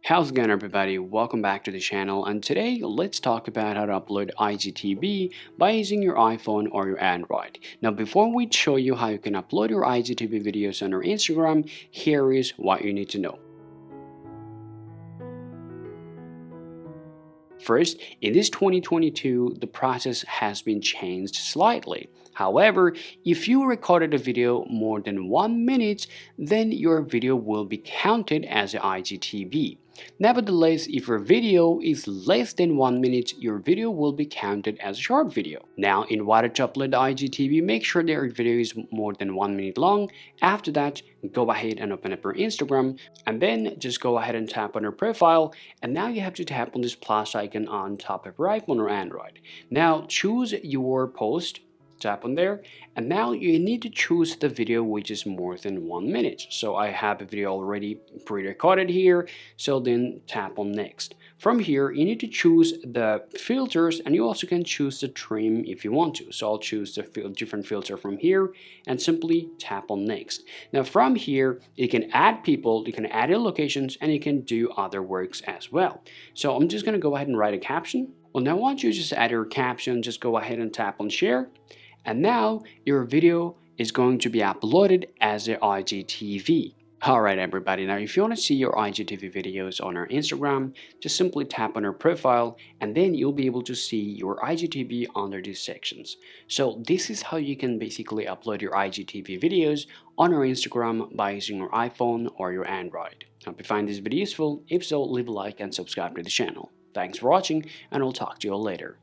How's it going, everybody? Welcome back to the channel, and today let's talk about how to upload IGTV by using your iPhone or your Android. Now, before we show you how you can upload your IGTV videos on your Instagram, here is what you need to know. First, in this 2022, the process has been changed slightly. However, if you recorded a video more than 1 minute, then your video will be counted as an IGTV. Nevertheless, if your video is less than 1 minute, your video will be counted as a short video. Now, in order to upload the IGTV, make sure that your video is more than 1 minute long. After that, go ahead and open up your Instagram, and then just go ahead and tap on your profile, and now you have to tap on this plus icon on top of your iPhone or Android. Now, choose your post. Tap on there, and now you need to choose the video which is more than 1 minute. So I have a video already pre-recorded here, so then tap on next. From here you need to choose the filters, and you also can choose the trim if you want to. So I'll choose the different filter from here and simply tap on next. Now from here you can add people, you can add your locations, and you can do other works as well. So I'm just going to go ahead and write a caption. Well, now once you just add your caption, just go ahead and tap on share. And now your video is going to be uploaded as an IGTV. Alright everybody, now if you want to see your IGTV videos on our Instagram, just simply tap on our profile, and then you'll be able to see your IGTV under these sections. So this is how you can basically upload your IGTV videos on our Instagram by using your iPhone or your Android. Hope you find this video useful. If so, leave a like and subscribe to the channel. Thanks for watching, and I'll talk to you all later.